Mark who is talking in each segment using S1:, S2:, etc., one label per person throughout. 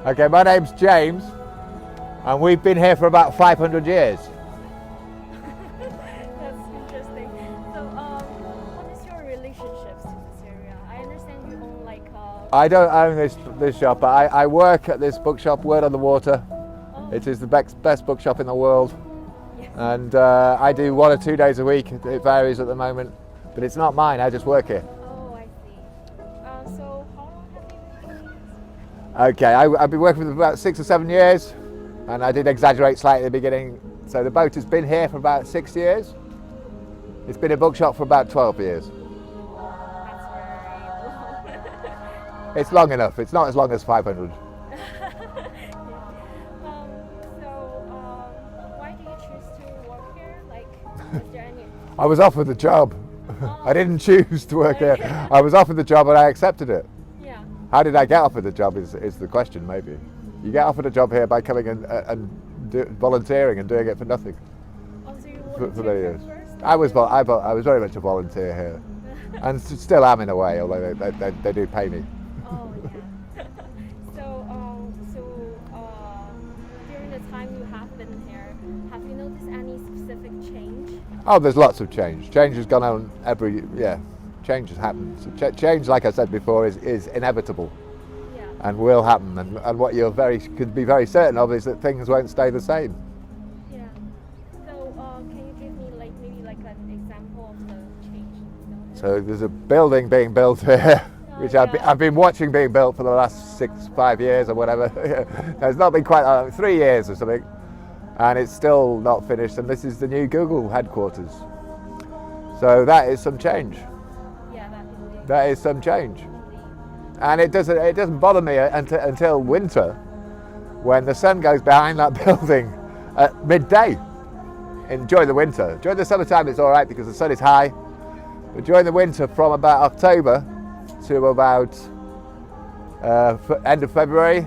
S1: Okay, my name's James, and we've been here for about 500 years.
S2: That's interesting. So, what is your relationships to this area? I understand you own
S1: I don't own this shop, but I work at this bookshop, Word on the Water.
S2: Oh,
S1: It is the best bookshop in the world,
S2: yes.
S1: and I do 1 or 2 days a week. It varies at the moment, but it's not mine. I just work here.
S2: Oh, I see. So, how long have you been doing this?
S1: Okay, I've been working with them for about 6 or 7 years, and I did exaggerate slightly at the beginning. So the boat has been here for about 6 years. It's been a bookshop for about 12 years.
S2: That's very long.
S1: It's long enough. It's not as long as 500.
S2: Why do you choose to work here? Like, is there any?
S1: I was offered the job. I didn't choose to work here. I was offered the job and I accepted it.
S2: Yeah.
S1: How did I get offered the job is the question, maybe. You get offered a job here by coming and volunteering and doing it for nothing.
S2: Oh, so you
S1: For many years.
S2: first?
S1: I was very much a volunteer here, and still am in a way, although they do pay me.
S2: Oh, yeah. During the time you have been here, have you noticed any specific change?
S1: Oh, there's lots of change. Change has gone on change has happened. So change, like I said before, is inevitable
S2: Yeah.
S1: and will happen. And what you're could be very certain of is that things won't stay the same.
S2: Yeah. So, can you give me maybe an example of the change?
S1: So there's a building being built here, which
S2: yeah.
S1: I've been watching being built for the last 5 years or whatever. It's not been quite 3 years or something, and it's still not finished. And this is the new Google headquarters. So that is some change.
S2: Yeah, that
S1: That is some change, and it doesn't bother me until winter, when the sun goes behind that building at midday. During the winter, during the summertime it's all right because the sun is high, but during the winter, from about October to about end of February,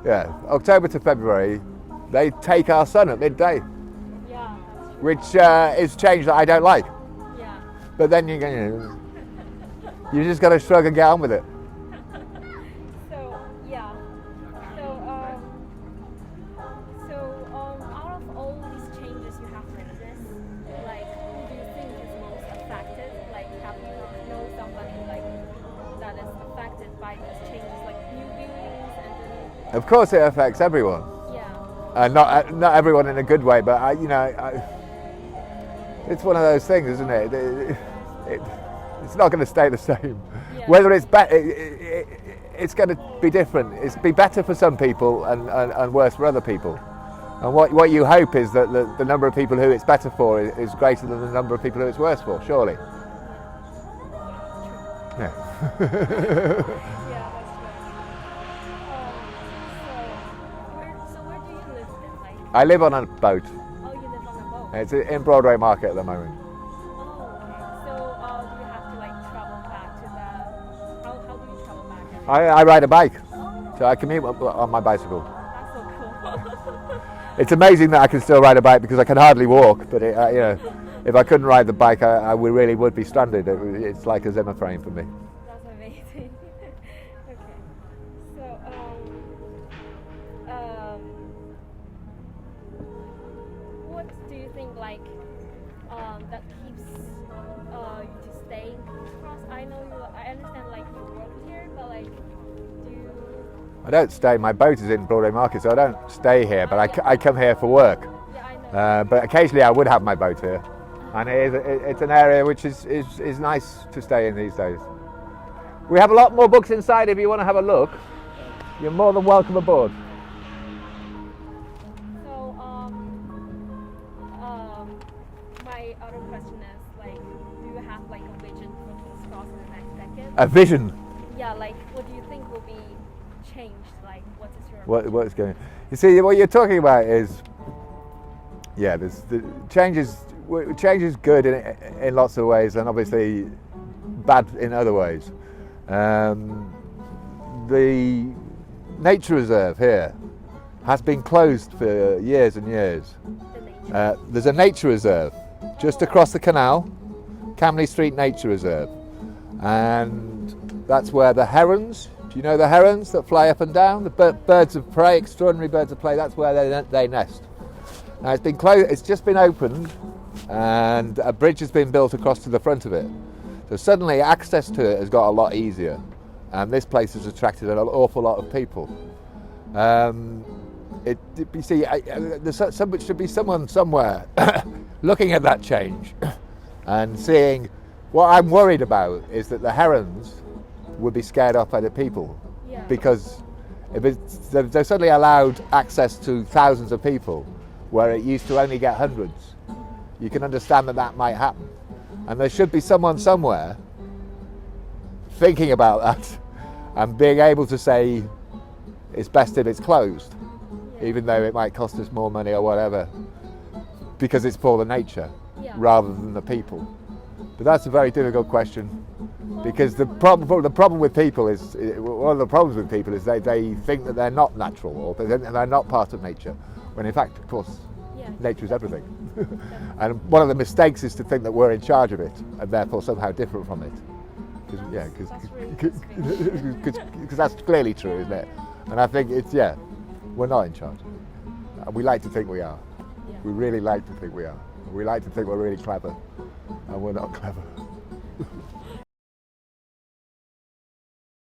S1: October to February, they take our sun at midday,
S2: Yeah.
S1: which is change that I don't like.
S2: Yeah.
S1: But then you just got to shrug and get on with it.
S2: So yeah. Out of all these changes you have witnessed, who do you think is most affected? Have you know somebody that is affected by these changes, new buildings and then?
S1: Of course, it affects everyone.
S2: Yeah.
S1: Not everyone in a good way, but it's one of those things, isn't it? It's not going to stay the same.
S2: Yeah.
S1: Whether it's better, it's going to be different. It's be better for some people and worse for other people. And what you hope is that the number of people who it's better for is greater than the number of people who it's worse for. Surely. Yeah.
S2: Yeah, that's right. So where do you live then?
S1: I live on a boat.
S2: Oh, you live on a boat.
S1: It's in Broadway Market at the moment.
S2: Oh, okay. So do you have to travel back to the? How do you travel back?
S1: I ride a bike,
S2: Oh,
S1: so I commute on my bicycle.
S2: that's so cool.
S1: It's amazing that I can still ride a bike because I can hardly walk. But if I couldn't ride the bike, I really would be stranded. It's like a Zimmer frame for me.
S2: That's amazing. Okay. So what do you think that keeps you to stay across? I understand you work here, but do you?
S1: I don't stay. My boat is in Broadway Market, so I don't stay here. But I come here for work.
S2: Yeah, I know.
S1: But occasionally I would have my boat here, and it's an area which is nice to stay in these days. We have a lot more books inside. If you want to have a look, you're more than welcome aboard.
S2: So my other question is do you have a vision for King's Cross in the next decade?
S1: A vision.
S2: Yeah, what do you think will be changed? What is your
S1: What's going? You see, what you're talking about is, there's the change is good in lots of ways, and obviously bad in other ways. The nature reserve here has been closed for years and years.
S2: the nature?
S1: There's a nature reserve just across the canal, Camley Street Nature Reserve, and that's where the herons Do you know the herons that fly up and down? The birds of prey, extraordinary birds of prey. That's where they nest. Now it's been closed. It's just been opened, and a bridge has been built across to the front of it. So suddenly access to it has got a lot easier, and this place has attracted an awful lot of people. You see, there should be someone somewhere looking at that change and seeing. What I'm worried about is that the herons would be scared off by the people,
S2: Yeah.
S1: because if they're suddenly allowed access to thousands of people where it used to only get hundreds. You can understand that might happen, and there should be someone somewhere thinking about that and being able to say it's best if it's closed, even though it might cost us more money or whatever, because it's for the nature rather than the people. But that's a very difficult question, because the problem with people is, one of the problems with people is they think that they're not natural, or they're not part of nature, when in fact, of course, nature is everything. And one of the mistakes is to think that we're in charge of it and therefore somehow different from it. Because that's clearly true, isn't it? And I think we're not in charge. We like to think we are. We really like to think we are. We like to think we're really clever, and we're not clever.